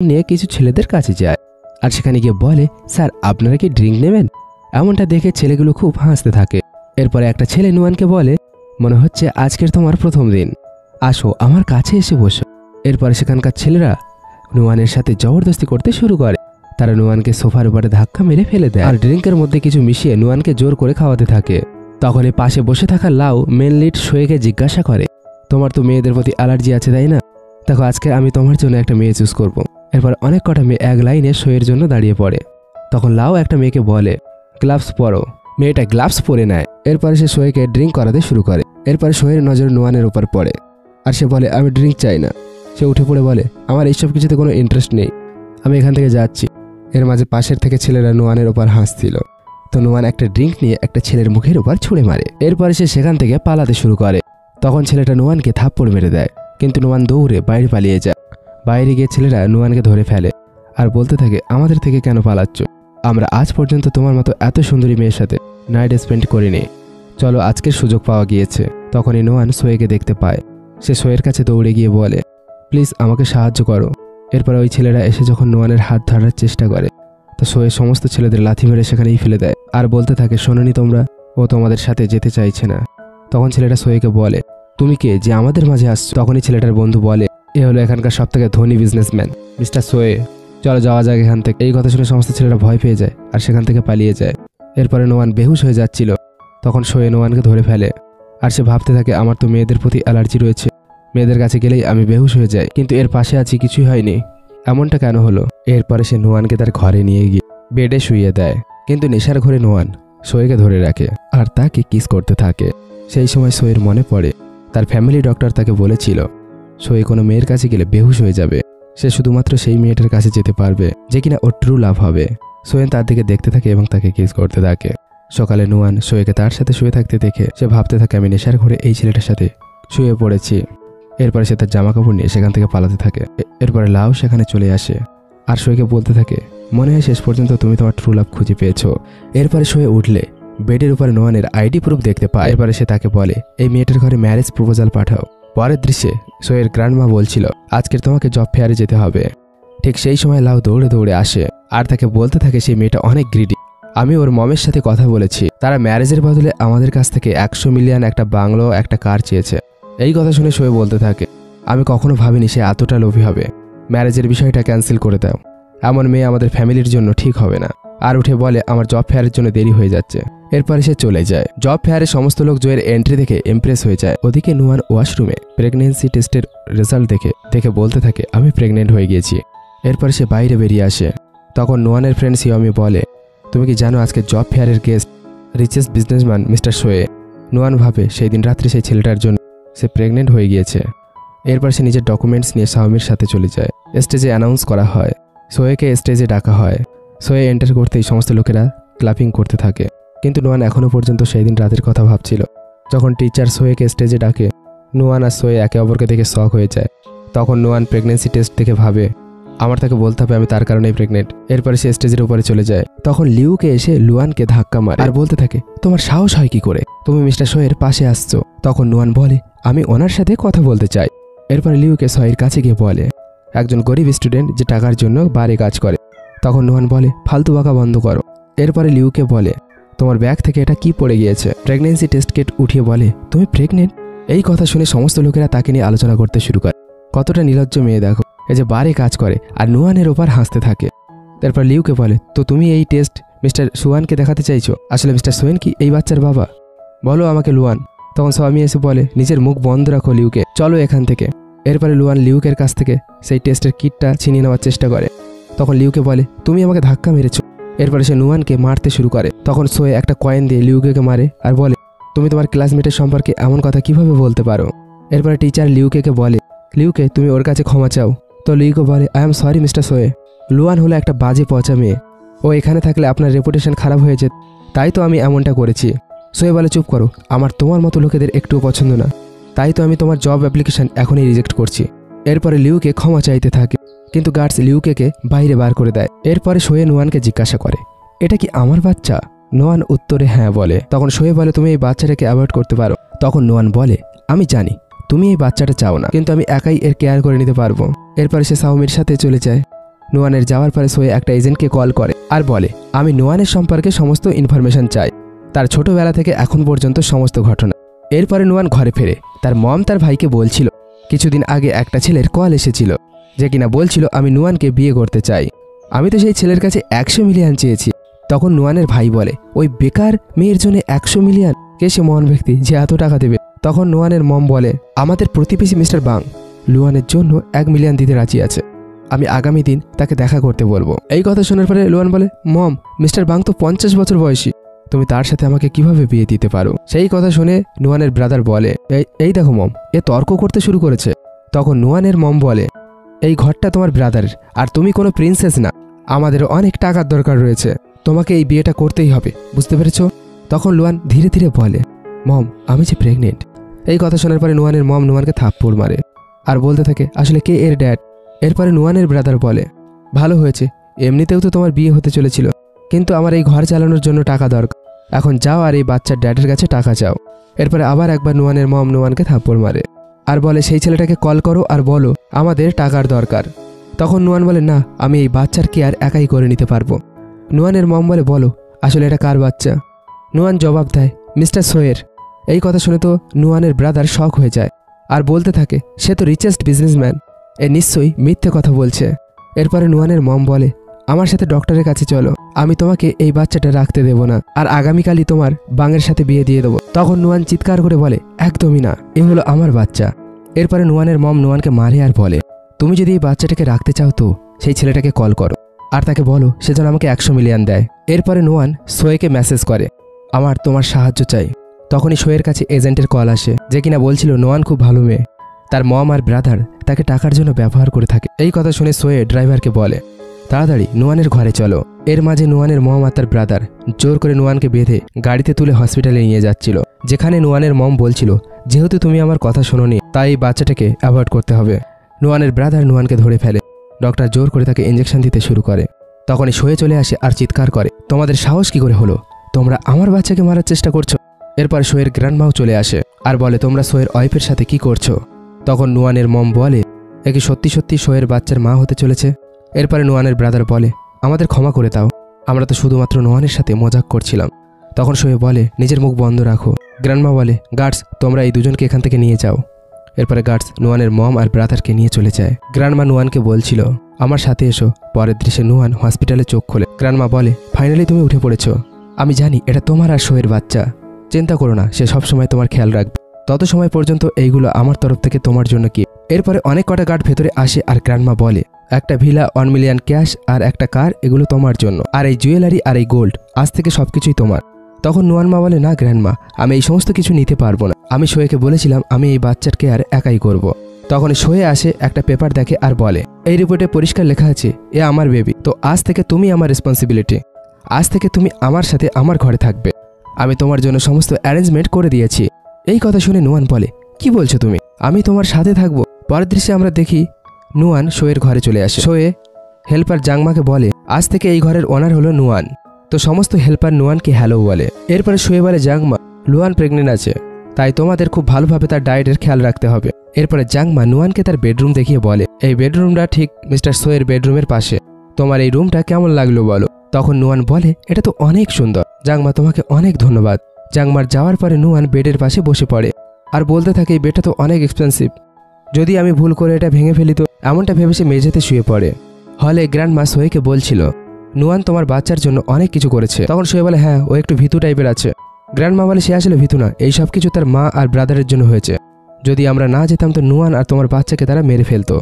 নিয়ে কিছু ছেলেদের কাছে যায় আর সেখানে গিয়ে বলে, স্যার আপনারা কি ড্রিঙ্ক নেবেন? এমনটা দেখে ছেলেগুলো খুব হাসতে থাকে। এরপরে একটা ছেলে নুয়ানকে বলে, মনে হচ্ছে আজকের তোমার প্রথম দিন, আসো আমার কাছে এসে বসো। এরপরে সেখানকার ছেলেরা নুয়ানের সাথে জবরদস্তি করতে শুরু করে। তারা নুয়ানকে সোফার উপরে ধাক্কা মেরে ফেলে দেয় আর ড্রিঙ্কের মধ্যে কিছু মিশিয়ে নুয়ানকে জোর করে খাওয়াতে থাকে। তখনই পাশে বসে থাকা লাউ মেন লিড শোয়েকে জিজ্ঞাসা করে, তোমার তো মেয়েদের প্রতি অ্যালার্জি আছে তাই না? দেখো আজকে আমি তোমার জন্য একটা মেয়ে চুজ করব। এরপর অনেক কটা মেয়ে এক লাইনে শোয়ের জন্য দাঁড়িয়ে পড়ে। তখন লাউ একটা মেয়েকে বলে, গ্লাভস পরো। মেয়েটা গ্লাভস পরে নেয়। এরপরে সে শোয়েকে ড্রিঙ্ক করাতে শুরু করে। এরপরে শোয়ের নজর নুয়ানের উপর পড়ে আর সে বলে, আমি ড্রিঙ্ক চাই না। সে উঠে পড়ে বলে, আমার এইসব কিছুতে কোনো ইন্টারেস্ট নেই, আমি এখান থেকে যাচ্ছি। এর মাঝে পাশের থেকে ছেলেরা নুয়ানের ওপর হাসছিল। তো নুয়ান একটা ড্রিঙ্ক নিয়ে একটা ছেলের মুখের উপর ছুঁড়ে মারে। এরপরে সে সেখান থেকে পালাতে শুরু করে। তখন ছেলেটা নুয়ানকে থাপ্পড় মেরে দেয়, কিন্তু নুয়ান দৌড়ে বাইরে পালিয়ে যায়। বাইরে গিয়ে ছেলেরা নুয়ানকে ধরে ফেলে আর বলতে থাকে, আমাদের থেকে কেন পালাচ্ছ? আমরা আজ পর্যন্ত তোমার মতো এত সুন্দরী মেয়ের সাথে নাইট স্পেন্ড করিনি, চলো আজকের সুযোগ পাওয়া গিয়েছে। তখনই নুয়ান সোয়েকে দেখতে পায়। সে সোয়ের কাছে দৌড়ে গিয়ে বলে, প্লিজ আমাকে সাহায্য করো। এরপরে ওই ছেলেরা এসে যখন নুয়ানের হাত ধরার চেষ্টা করে, তো সোয়ে সমস্ত ছেলেদের লাথি মেরে সেখানেই ফেলে দেয় আর বলতে থাকে, শোনোনি তোমরা, ও তোমাদের সাথে যেতে চাইছে না। তখন ছেলেটা সোয়েকে বলে, তুমি কে যে আমাদের মাঝে আসছো? তখনই ছেলেটার বন্ধু বলে, এ হলো এখানকার সবথেকে ধনী বিজনেসম্যান মিস্টার সোয়ে, চলো যাওয়া যাক এখান থেকে। এই কথা শুনে সমস্ত ছেলেরা ভয় পেয়ে যায় আর সেখান থেকে পালিয়ে যায়। এরপরে নোয়ান বেহুশ হয়ে যাচ্ছিল। তখন সোয়ে নোয়ানকে ধরে ফেলে আর সে ভাবতে থাকে, আমার তো মেয়েদের প্রতি অ্যালার্জি রয়েছে, মেয়েদের কাছে গেলেই আমি বেহুশ হয়ে যাই, কিন্তু এর পাশে আছি কিছুই হয়নি, এমনটা কেন হলো? এরপরে সে নোয়ানকে তার ঘরে নিয়ে গিয়ে বেডে শুইয়ে দেয়, কিন্তু নেশার ঘরে নোয়ান সোয়েকে ধরে রাখে আর তাকে কিস করতে থাকে। সেই সময় সোয়ের মনে পড়ে তার ফ্যামিলি ডক্টর তাকে বলেছিল, সোয়ে কোনো মেয়ের কাছে গেলে বেহুশ হয়ে যাবে, সে শুধুমাত্র সেই মেয়েটার কাছে যেতে পারবে যে কিনা ওর ট্রু লাভ হবে। সোয়েন তার দিকে দেখতে থাকে এবং তাকে কিস করতে থাকে। সকালে নুয়ান সোয়েকে তার সাথে শুয়ে থাকতে দেখে সে ভাবতে থাকে, আমি নেশার ঘরে এই ছেলেটার সাথে শুয়ে পড়েছি। এরপরে সে তার জামা কাপড় নিয়ে সেখান থেকে পালাতে থাকে। এরপরে লাউ সেখানে চলে আসে আর সোয়েকে বলতে থাকে, মনে হয় শেষ পর্যন্ত তুমি তোমার ট্রু লাভ খুঁজে পেয়েছো। এরপরে সোয়ে উঠলে বেডের উপরে নোয়ানের আইডি প্রুফ দেখতে পায়। এরপরে সে তাকে বলে, এই মেয়েটার ঘরে ম্যারেজ প্রপোজাল পাঠাও। পরের দৃশ্যে সোয়ের গ্র্যান্ডমা বলছিল, আজকের তোমাকে জব ফেয়ারে যেতে হবে। ঠিক সেই সময় লাউ দৌড়ে দৌড়ে আসে আর তাকে বলতে থাকে, সেই মেয়েটা অনেক গ্রিডি, আমি ওর মমের সাথে কথা বলেছি, তারা ম্যারেজের বদলে আমাদের কাছ থেকে 100 মিলিয়ন একটা বাংলো একটা কার চেয়েছে। এই কথা শুনে সোয়ে বলতে থাকে, আমি কখনো ভাবিনি সে এতটা লোভী হবে, ম্যারেজের বিষয়টা ক্যান্সেল করে দাও, এমন মেয়ে আমাদের ফ্যামিলির জন্য ঠিক হবে না। আর উঠে বলে, আমার জব ফেয়ারের জন্য দেরি হয়ে যাচ্ছে। এরপরে সে চলে যায়। জব ফেয়ারে সমস্ত লোক জয়ের এন্ট্রি দেখে ইমপ্রেস হয়ে যায়। ওদিকে নুয়ান ওয়াশরুমে প্রেগনেন্সি টেস্টের রেজাল্ট দেখে বলতে থাকে, আমি প্রেগনেন্ট হয়ে গিয়েছি। এরপরে সে বাইরে বেরিয়ে আসে। তখন নুয়ানের ফ্রেন্ড সিওমি বলে, তুমি কি জানো আজকে জব ফেয়ারের গেস্ট রিচেস্ট বিজনেসম্যান মিস্টার সোয়ে? নুয়ান ভাবে সেই দিন রাত্রে সেই ছেলেটার জন্য সে প্রেগনেন্ট হয়ে গিয়েছে। এরপর সে নিজের ডকুমেন্টস নিয়ে সাওমির সাথে চলে যায়। স্টেজে অ্যানাউন্স করা হয়, সোয়েকে স্টেজে ডাকা হয়। সোয়ে এন্টার করতেই সমস্ত লোকেরা ক্লাপিং করতে থাকে, কিন্তু নুয়ান এখনও পর্যন্ত সেই দিন রাতের কথা ভাবছিল। যখন টিচার সোয়েকে স্টেজে ডাকে, নুয়ান আর সোয়ে একে অপরকে দেখে শক হয়ে যায়। তখন নুয়ান প্রেগনেন্সি টেস্ট দেখে ভাবে, আমার তাকে বলতে হবে আমি তার কারণেই প্রেগনেন্ট। এরপরে সে স্টেজের উপরে চলে যায়। তখন লিউকে এসে লুয়ানকে ধাক্কা মারে আর বলতে থাকে, তোমার সাহস হয় কি করে, তুমি মিস্টার সোয়ের পাশে আসছো? তখন নুয়ান বলে, আমি ওনার সাথে কথা বলতে চাই। এরপরে লিউকে সোয়ের কাছে গিয়ে বলে, একজন গরিব স্টুডেন্ট যে টাকার জন্য বারে কাজ করে। তখন নুয়ান বলে, ফালতু বাঁকা বন্ধ করো। এরপরে লিউকে বলে, তোমার ব্যাগ থেকে এটা কি পড়ে গিয়েছে? প্রেগনেন্সি টেস্ট কিট উঠিয়ে বলে, তুমি প্রেগনেন্ট? এই কথা শুনে সমস্ত লোকেরা তাকে নিয়ে আলোচনা করতে শুরু করে, কতটা নির্লজ্জ মেয়ে দেখো, এই যে বারে কাজ করে আর নুয়ানের ওপর হাসতে থাকে। তারপর লিউকে বলে, তো তুমি এই টেস্ট মিস্টার সুয়ানকে দেখাতে চাইছো? আসলে মিস্টার সোয়েন কি এই বাচ্চার বাবা? বলো আমাকে লুয়ান। তখন স্বামী এসে বলে, নিজের মুখ বন্ধ রাখো লিউকে, চলো এখান থেকে। এরপরে লুয়ান লিউকের কাছ থেকে সেই টেস্টের কিটটা ছিনিয়ে নেওয়ার চেষ্টা করে। তখন লিউকে বলে, তুমি আমাকে ধাক্কা মেরেছো। এরপরে সে নুয়ানকে মারতে শুরু করে। তখন সোয়ে একটা কয়েন দিয়ে লিউকে মারে আর বলে, তুমি তোমার ক্লাসমেটের সম্পর্কে এমন কথা কিভাবে বলতে পারো? এরপরে টিচার লিউকে বলে, লিউকে তুমি ওর কাছে ক্ষমা চাও। তো লিউকে বলে, I am sorry mister sow, Lhuan হলো একটা বাজে পচা মেয়ে, ও এখানে থাকলে আপনার রেপুটেশন খারাপ হয়ে যেত, তাই তো আমি এমনটা করেছি। সোয়ে বলে, চুপ করো, আমার তোমার মতো লোকেদের একটুও পছন্দ না, তাই তো আমি তোমার জব অ্যাপ্লিকেশন এখনই রিজেক্ট করছি। এরপরে লিউকে ক্ষমা চাইতে থাকে, কিন্তু গার্ডস লিউকে বাইরে বার করে দেয়। এরপরে সোয়ে নুয়ানকে জিজ্ঞাসা করে, এটা কি আমার বাচ্চা? নুয়ান উত্তরে হ্যাঁ বলে। তখন সোয়ে বলে, তুমি এই বাচ্চাটাকে অ্যাভয়েড করতে পারো। তখন নুয়ান বলে, আমি জানি তুমি এই বাচ্চাটা চাও না, কিন্তু আমি একাই এর কেয়ার করে নিতে পারবো। এরপরে সে সাওমির সাথে চলে যায় নুয়ানের যাওয়ার পরে সোয়ে একটা এজেন্টকে কল করে আর বলে আমি নুয়ানের সম্পর্কে সমস্ত ইনফরমেশন চাই, তার ছোটবেলা থেকে এখন পর্যন্ত সমস্ত ঘটনা। এরপরে নুয়ান ঘরে ফেরে। তার মম তার ভাইকে বলছিল কিছুদিন আগে একটা ছেলের কল এসেছিল যে কিনা বলছিল আমি নুয়ানকে বিয়ে করতে চাই, আমি তো সেই ছেলের কাছে 100 মিলিয়ন চেয়েছি। তখন নুয়ানের ভাই বলে ওই বেকার মেয়ের জন্য 100 মিলিয়ন, কে সে মহান ব্যক্তি যে এত টাকা দেবে? তখন নুয়ানের মম বলে আমাদের প্রতিবেশী মিস্টার বাং লুয়ানের জন্য 1 মিলিয়ন দিতে রাজি আছে, আমি আগামী দিন তাকে দেখা করতে বলবো। এই কথা শোনার পরে লুয়ান বলে মম, মিস্টার বাং তো 50 বছর বয়সী, তুমি তার সাথে আমাকে কিভাবে বিয়ে দিতে পারো? সেই কথা শুনে নুয়ানের ব্রাদার বলে এই দেখো মম, এ তর্ক করতে শুরু করেছে। তখন নুয়ানের মম বলে এই ঘরটা তোমার ব্রাদারের, আর তুমি কোনো প্রিন্সেস না, আমাদের অনেক টাকার দরকার রয়েছে, তোমাকে এই বিয়েটা করতেই হবে, বুঝতে পেরেছ? তখন লুয়ান ধীরে ধীরে বলে মম, আমি যে প্রেগনেন্ট। এই কথা শোনার পরে নুয়ানের মম নুয়ানকে থাপ্পড় মারে আর বলতে থাকে আসলে কে এর ড্যাড? এরপরে নুয়ানের ব্রাদার বলে ভালো হয়েছে, এমনিতেও তো তোমার বিয়ে হতে চলেছিল, কিন্তু আমার এই ঘর চালানোর জন্য টাকা দরকার, এখন যাও আর এই বাচ্চার ড্যাডের কাছে টাকা চাও। এরপরে আবার একবার নুয়ানের মম নুয়ানকে থাপ্পড় মারে আর বলে সেই ছেলেটাকে কল করো আর বলো আমাদের টাকার দরকার। তখন নুয়ান বলে না, আমি এই বাচ্চার কেয়ার একাই করে নিতে পারবো। নুয়ানের মম বলে বলো আসলে এটা কার বাচ্চা? নুয়ান জবাব দেয় মিস্টার সোয়ের। এই কথা শুনে তো নুয়ানের ব্রাদার শক হয়ে যায় আর বলতে থাকে সে তো রিচেস্ট বিজনেসম্যান, এ নিশ্চয়ই মিথ্যে কথা বলছে। এরপরে নুয়ানের মম বলে আমার সাথে ডক্টরের কাছে চলো, আমি তোমাকে এই বাচ্চাটা রাখতে দেব না, আর আগামীকালই তোমার বাঙের সাথে বিয়ে দিয়ে দেবো। তখন নুয়ান চিৎকার করে বলে একদমই না, এ হলো আমার বাচ্চা। এরপরে নুয়ানের মম নুয়ানকে মারে আর বলে তুমি যদি এই বাচ্চাটাকে রাখতে চাও তো সেই ছেলেটাকে কল করো আর তাকে বলো সে যেন আমাকে 100 মিলিয়ন দেয়। এরপরে নুয়ান সোয়েকে মেসেজ করে আমার তোমার সাহায্য চাই। তখনই সোয়ের কাছে এজেন্টের কল আসে যে কিনা বলছিল নুয়ান খুব ভালো মেয়ে, তার মম আর ব্রাদার তাকে টাকার জন্য ব্যবহার করে থাকে। এই কথা শুনে সোয়ে ড্রাইভারকে বলে তাড়াতাড়ি নুয়ানের ঘরে চলো। এর মাঝে নুয়ানের মম আর তার ব্রাদার জোর করে নুয়ানকে বেঁধে গাড়িতে তুলে হসপিটালে নিয়ে যাচ্ছিল, যেখানে নুয়ানের মম বলছিল যেহেতু তুমি আমার কথা শোনোনি তাই এই বাচ্চাটাকে অ্যাভয়েড করতে হবে। নুয়ানের ব্রাদার নুয়ানকে ধরে ফেলে, ডক্টর জোর করে তাকে ইঞ্জেকশন দিতে শুরু করে। তখনই সোয়ে চলে আসে আর চিৎকার করে তোমাদের সাহস কি করে হলো, তোমরা আমার বাচ্চাকে মারার চেষ্টা করছো? এরপর সোয়ের গ্র্যান্ডমাও চলে আসে আর বলে তোমরা সোয়ের ওয়াইফের সাথে কি করছো? তখন নুয়ানের মম বলে এ কি সত্যি সত্যি সোয়ের বাচ্চার মা হতে চলেছে? এরপরে নুয়ানের ব্রাদার বলে আমাদের ক্ষমা করে দাও, আমরা তো শুধুমাত্র নুয়ানের সাথে মজাক করছিলাম। তখন সোয়ে বলে নিজের মুখ বন্ধ রাখো। গ্র্যান্ডমা বলে গার্ডস তোমরা এই দুজনকে এখান থেকে নিয়ে যাও। এরপরে গার্ডস নুয়ানের মম আর ব্রাদারকে নিয়ে চলে যায়। গ্র্যান্ডমা নুয়ানকে বলছিল আমার সাথে এসো। পরের দৃশ্যে নুয়ান হসপিটালে চোখ খোলে। গ্র্যান্ডমা বলে ফাইনালি তুমি উঠে পড়েছো, আমি জানি এটা তোমার আর সোয়ের বাচ্চা, চিন্তা করো না, সে সবসময় তোমার খেয়াল রাখবে, তত সময় পর্যন্ত এইগুলো আমার তরফ থেকে তোমার জন্য কি। এরপরে অনেক কটা গার্ড ভেতরে আসে আর গ্র্যান্ডমা বলে একটা ভিলা, 1 মিলিয়ন ক্যাশ আর একটা কার, এগুলো তোমার জন্য, আর এই জুয়েলারি আর এই গোল্ড আজ থেকে সবকিছুই তোমার। তখন নুয়ানমা বলে না গ্র্যান্ডমা, আমি এই সমস্ত কিছু নিতে পারবো না, আমি সোয়েকে বলেছিলাম আমি এই বাচ্চার কেয়ার একাই করব। তখন সোয়ে আসে, একটা পেপার দেখে আর বলে এই রিপোর্টে পরিষ্কার লেখা আছে এ আমার বেবি, তো আজ থেকে তুমি আমার রেসপন্সিবিলিটি, আজ থেকে তুমি আমার সাথে আমার ঘরে থাকবে, আমি তোমার জন্য সমস্ত অ্যারেঞ্জমেন্ট করে দিয়েছি। এই কথা শুনে নুয়ান বলে কি বলছো তুমি, আমি তোমার সাথে থাকবো? পরের দৃশ্যে আমরা দেখি নুয়ান সোয়ের ঘরে চলে আসে। সোয়ে হেল্পার জাংমাকে বলে আজ থেকে এই ঘরের ওনার হলো নুয়ান, তো সমস্ত হেল্পার নুয়ানকে হ্যালো বলে। এরপরে সোয়ে বলে জাংমা লুয়ান প্রেগনেন্ট আছে, তাই তোমাদের খুব ভালোভাবে তার ডায়েটের খেয়াল রাখতে হবে। এরপরে জাংমা নুয়ানকে তার বেডরুম দেখিয়ে বলে এই বেডরুমটা ঠিক মিস্টার সোয়ের বেডরুমের পাশে, তোমার এই রুমটা কেমন লাগলো বলো। তখন নুয়ান বলে এটা তো অনেক সুন্দর, জাংমা তোমাকে অনেক ধন্যবাদ। জাংমার যাওয়ার পরে নুয়ান বেডের পাশে বসে পড়ে আর বলতে থাকে এই বেডটা তো অনেক এক্সপেন্সিভ, যদি আমি ভুল করে এটা ভেঙে ফেলি তো, এমনটা ভেবে সে মেঝেতে শুয়ে পড়ে। হলে গ্র্যান্ডমা সোয়েকে বলছিল নুয়ান তোমার বাচ্চার জন্য অনেক কিছু করেছে। তখন সোয়ে বলে হ্যাঁ ও একটু ভীতু টাইপের আছে। গ্র্যান্ডমা বলে সে আসলে ভীতু না, এই সব কিছু তার মা আর ব্রাদারের জন্য হয়েছে, যদি আমরা না যেতাম তো নুয়ান আর তোমার বাচ্চাকে তারা মেরে ফেলতো,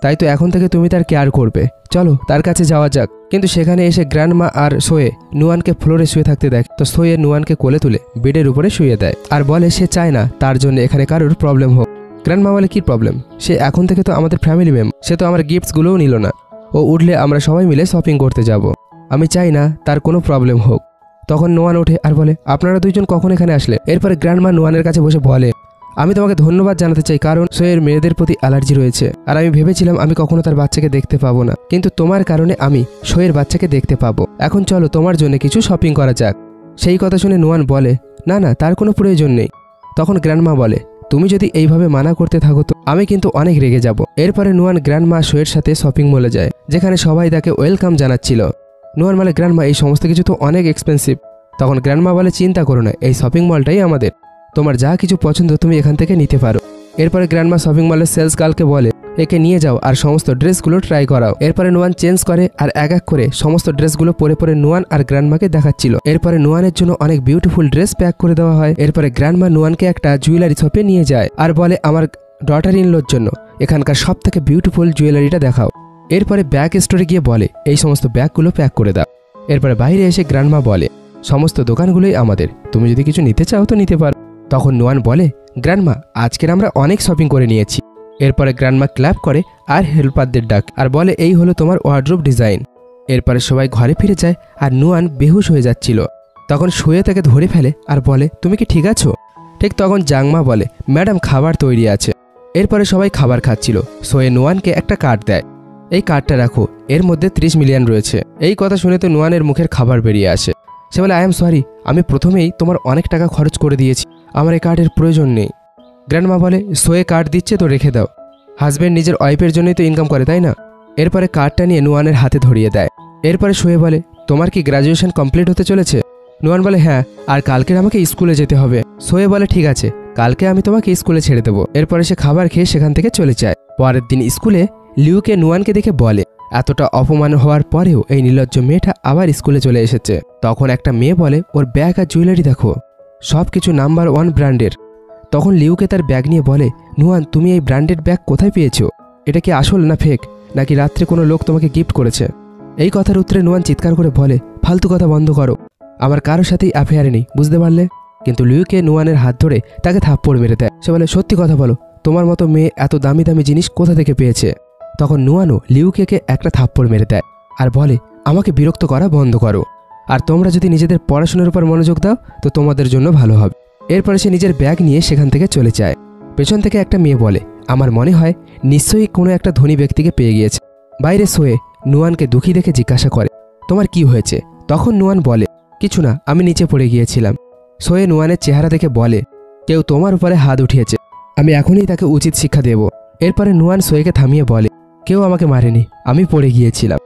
তাই তো এখন থেকে তুমি তার কেয়ার করবে, চলো তার কাছে যাওয়া যাক। কিন্তু সেখানে এসে গ্র্যান্ডমা আর সোয়ে নুয়ানকে ফ্লোরে শুয়ে থাকতে দেয়, তো সোয়ে নুয়ানকে কোলে তুলে বেডের উপরে শুয়ে দেয় আর বলে সে চায় না তার জন্য এখানে কারোর প্রবলেম হোক। গ্র্যান্ডমা বলে কি প্রবলেম, সে এখন থেকে তো আমাদের ফ্যামিলি মেম্বার, সে তো আমার গিফটসগুলোও নিল না, ও উঠলে আমরা সবাই মিলে শপিং করতে যাব, আমি চাই না তার কোনো প্রবলেম হোক। তখন নুয়ান ওঠে আর বলে আপনারা দুইজন কখন এখানে আসলে। এরপরে গ্র্যান্ডমা নুয়ানের কাছে বসে বলে আমি তোমাকে ধন্যবাদ জানাতে চাই, কারণ সোয়ের মেয়েদের প্রতি অ্যালার্জি রয়েছে আর আমি ভেবেছিলাম আমি কখনো তার বাচ্চাকে দেখতে পাবো না, কিন্তু তোমার কারণে আমি সোয়ের বাচ্চাকে দেখতে পাবো, এখন চলো তোমার জন্য কিছু শপিং করা যাক। সেই কথা শুনে নুয়ান বলে না না তার কোনো প্রয়োজন নেই। তখন গ্র্যান্ডমা বলে তুমি যদি এইভাবে মানা করতে থাকো তো আমি কিন্তু অনেক রেগে যাব। এরপরে নুয়ান গ্র্যান্ডমা সোয়ের সাথে শপিং মলে যায়, যেখানে সবাই তাকে ওয়েলকাম জানাচ্ছিল। নুয়ান বলে, গ্র্যান্ডমা এই সমস্ত কিছু তো অনেক এক্সপেন্সিভ। তখন গ্র্যান্ডমা বলে, চিন্তা করো না, এই শপিং মলটাই আমাদের, তোমার যা কিছু পছন্দ তুমি এখান থেকে নিতে পারো। এরপরে গ্র্যান্ডমা শপিং মলের সেলস গার্লকে বলে, একে নিয়ে যাও আর সমস্ত ড্রেসগুলো ট্রাই করাও। এরপরে নুয়ান চেঞ্জ করে আর এক এক করে সমস্ত ড্রেসগুলো পরে পরে নুয়ান আর গ্র্যান্ডমাকে দেখাচ্ছিল। এরপরে নুয়ানের জন্য অনেক বিউটিফুল ড্রেস প্যাক করে দেওয়া হয়। এরপরে গ্র্যান্ডমা নুয়ানকে একটা জুয়েলারি শপে নিয়ে যায় আর বলে, আমার ডটার ইনলোর জন্য এখানকার সব থেকে বিউটিফুল জুয়েলারিটা দেখাও। এরপরে ব্যাগ স্টোরে গিয়ে বলে, এই সমস্ত ব্যাগগুলো প্যাক করে দাও। এরপরে বাইরে এসে গ্র্যান্ডমা বলে, সমস্ত দোকানগুলোই আমাদের, তুমি যদি কিছু নিতে চাও তো নিতে পারো। তখন নুয়ান বলে, গ্র্যান্ডমা আজকের আমরা অনেক শপিং করে নিয়েছি। এরপরে গ্র্যান্ডমা ক্ল্যাপ করে আর হেল্পারদের ডাক আর বলে, এই হলো তোমার ওয়ার্ড্রোব ডিজাইন। এরপরে সবাই ঘরে ফিরে যায় আর নুয়ান বেহুশ হয়ে যাচ্ছিল। তখন শুয়ে তাকে ধরে ফেলে আর বলে, তুমি কি ঠিক আছো? ঠিক তখন জাংমা বলে, ম্যাডাম খাবার তৈরি আছে। এরপরে সবাই খাবার খাচ্ছিল। সোয়ে নুয়ানকে একটা কার্ড দেয়, এই কার্ডটা রাখো, এর মধ্যে 30 মিলিয়ন রয়েছে। এই কথা শুনে তো নুয়ানের মুখের খাবার বেরিয়ে আসে। সে বলে, আই এম সরি, আমি প্রথমেই তোমার অনেক টাকা খরচ করে দিয়েছি, আমার এই কার্ডের প্রয়োজন নেই। গ্র্যান্ডমা বলে, সোয়ে কার্ড দিচ্ছে তো রেখে দাও, হাজব্যান্ড নিজের ওয়াইফের জন্যই তো ইনকাম করে, তাই না? এরপরে কার্ডটা নিয়ে নুয়ানের হাতে ধরিয়ে দেয়। এরপরে সোয়ে বলে, তোমার কি গ্র্যাজুয়েশন কমপ্লিট হতে চলেছে? নুয়ান বলে, হ্যাঁ, আর কালকে আমাকে স্কুলে যেতে হবে। সোয়ে বলে, ঠিক আছে, কালকে আমি তোমাকে স্কুলে ছেড়ে দেবো। এরপরে সে খাবার খেয়ে সেখান থেকে চলে যায়। পরের দিন স্কুলে লিউকে নুয়ানকে দেখে বলে, এতটা অপমান হওয়ার পরেও এই নির্লজ্জ মেয়েটা আবার স্কুলে চলে এসেছে। তখন একটা মেয়ে বলে, ওর ব্যাগ আর জুয়েলারি দেখো, সব কিছু নাম্বার 1 ব্র্যান্ডের। তখন লিউকে তার ব্যাগ নিয়ে বলে, নুয়ান তুমি এই ব্র্যান্ডেড ব্যাগ কোথায় পেয়েছো? এটা কি আসল না ফেক, নাকি রাত্রে কোনো লোক তোমাকে গিফট করেছে? এই কথার উত্তরে নুয়ান চিৎকার করে বলে, ফালতু কথা বন্ধ করো, আমার কারোর সাথেই অ্যাফেয়ারে নেই, বুঝতে পারলে? কিন্তু লিউকে নুয়ানের হাত ধরে তাকে থাপ্পড় মেরে দেয়। সে বলে, সত্যি কথা বলো, তোমার মতো মেয়ে এত দামি দামি জিনিস কোথা থেকে পেয়েছে? তখন নুয়ানও লিউকে একটা থাপ্পড় মেরে দেয় আর বলে, আমাকে বিরক্ত করা বন্ধ করো, আর তোমরা যদি নিজেদের পড়াশোনার উপর মনোযোগ দাও তো তোমাদের জন্য ভালো হবে। এরপরে সে নিজের ব্যাগ নিয়ে সেখান থেকে চলে যায়। পেছন থেকে একটা মেয়ে বলে, আমার মনে হয় নিশ্চয়ই কোনো একটা ধনী ব্যক্তিকে পেয়ে গিয়েছে। বাইরে সোয়ে নুয়ানকে দুঃখী দেখে জিজ্ঞাসা করে, তোমার কি হয়েছে? তখন নুয়ান বলে, কিছু না, আমি নিচে পড়ে গিয়েছিলাম। সোয়ে নুয়ানের চেহারা দেখে বলে, কেউ তোমার উপরে হাত উঠিয়েছে, আমি এখনই তাকে উচিত শিক্ষা দেব। এরপরে নুয়ান সোয়েকে থামিয়ে বলে, কেউ আমাকে মারেনি, আমি পড়ে গিয়েছিলাম।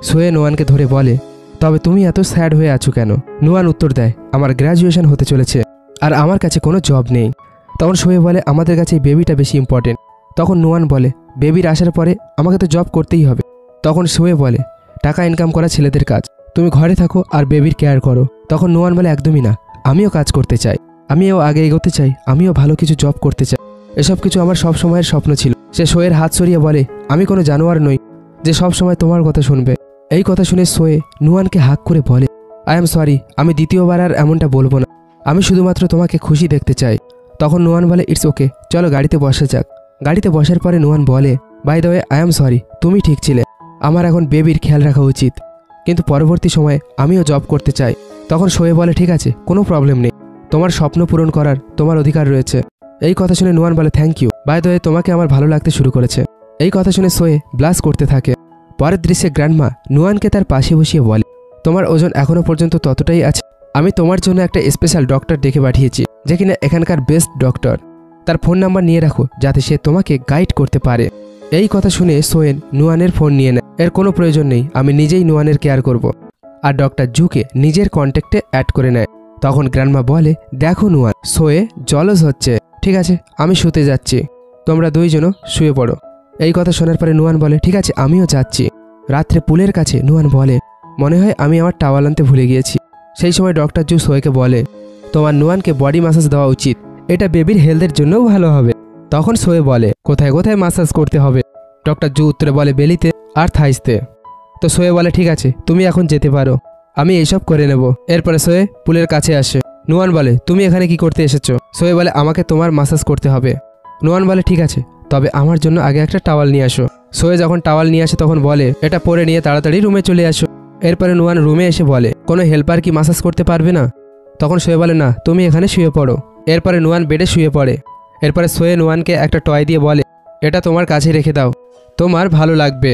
সোয়ে নুয়ানকে ধরে বলে, তবে তুমি এত স্যাড হয়ে আছো কেন? নুয়ান উত্তর দেয়, আমার গ্র্যাজুয়েশন হতে চলেছে আর আমার কাছে কোনো জব নেই। তখন সোয়ে বলে, আমাদের কাছে এই বেবিটা বেশি ইম্পর্টেন্ট। তখন নুয়ান বলে, বেবির আসার পরে আমাকে তো জব করতেই হবে। তখন সোয়ে বলে, টাকা ইনকাম করা ছেলেদের কাজ, তুমি ঘরে থাকো আর বেবির কেয়ার করো। তখন নুয়ান বলে, একদমই না, আমিও কাজ করতে চাই, আমিও আগে এগোতে চাই, আমিও ভালো কিছু জব করতে চাই, এসব কিছু আমার সব সময়ের স্বপ্ন ছিল। সে সোয়ের হাত সরিয়ে বলে, আমি কোনো জানোয়ার নই যে সব সময় তোমার কথা শুনবে। এই কথা শুনে সোয়ে নুয়ানকে হাক করে বলে, আই এম সরি, আমি দ্বিতীয়বার আর এমনটা বলবো না, আমি শুধুমাত্র তোমাকে খুশি দেখতে চাই। তখন নুয়ান বলে, ইটস ওকে, চলো গাড়িতে বসা যাক। গাড়িতে বসার পরে নুয়ান বলে, by the way, I am sorry, তুমি ঠিক ছিলে, আমার এখন বেবির খেয়াল রাখা উচিত, কিন্তু পরবর্তী সময়ে আমিও জব করতে চাই। তখন সোয়ে বলে, ঠিক আছে, কোনো প্রবলেম নেই, তোমার স্বপ্ন পূরণ করার তোমার অধিকার রয়েছে। এই কথা শুনে নুয়ান বলে, thank you, by the way, তোমাকে আমার ভালো লাগতে শুরু করেছে। এই কথা শুনে সোয়ে ব্লাশ করতে থাকে। পরের দৃশ্যে গ্র্যান্ডমা নুয়ানকে তার পাশে বসিয়ে বলে, তোমার ওজন এখনো পর্যন্ত ততটাই আছে, আমি তোমার জন্য একটা স্পেশাল ডক্টর ডেকে পাঠিয়েছি, যে কিনা এখানকার বেস্ট ডক্টর, তার ফোন নাম্বার নিয়ে রাখো যাতে সে তোমাকে গাইড করতে পারে। এই কথা শুনে সোয়েন নুয়ানের ফোন নিয়ে নেয়, এর কোনো প্রয়োজন নেই, আমি নিজেই নুয়ানের কেয়ার করব। আর ডক্টর জুকে নিজের কন্ট্যাক্টে অ্যাড করে নেয়। তখন গ্র্যান্ডমা বলে, দেখো নুয়ান, সোয়ে জলস হচ্ছে, ঠিক আছে আমি শুতে যাচ্ছি, তোমরা দুইজনও শুয়ে পড়ো। এই কথা শোনার পরে নুয়ান বলে, ঠিক আছে আমিও যাচ্ছি। রাত্রে পুলের কাছে নুয়ান বলে, মনে হয় আমি আমার টাওয়াল আনতে ভুলে গিয়েছি। সেই সময় ডক্টর জু সোয়েকে বলে, তোমার নুয়ানকে বডি ম্যাসাজ দেওয়া উচিত, এটা বেবির হেলথের জন্যও ভালো হবে। তখন সোয়ে বলে, কোথায় কোথায় ম্যাসাজ করতে হবে? ডক্টর জু উত্তরে বলে, বেলিতে আর থাইসতে। তো সোয়ে বলে, ঠিক আছে তুমি এখন যেতে পারো, আমি এইসব করে নেব। এরপরে সোয়ে পুলের কাছে আসে। নুয়ান বলে, তুমি এখানে কি করতে এসেছো? সোয়ে বলে, আমাকে তোমার ম্যাসাজ করতে হবে। নুয়ান বলে, ঠিক আছে, তবে আমার জন্য আগে একটা টাওয়াল নিয়ে আসো। সোয়ে যখন টাওয়াল নিয়ে আসে তখন বলে, এটা পরে নিয়ে তাড়াতাড়ি রুমে চলে আসো। এরপরে নুয়ান রুমে এসে বলে, কোনো হেল্পার কি ম্যাসাজ করতে পারবে না? তখন সোয়ে বলে, না, তুমি এখানে শুয়ে পড়ো। এরপরে নুয়ান বেডে শুয়ে পড়ে। এরপরে সোয়ে নুয়ানকে একটা টয় দিয়ে বলে, এটা তোমার কাছে রেখে দাও, তোমার ভালো লাগবে।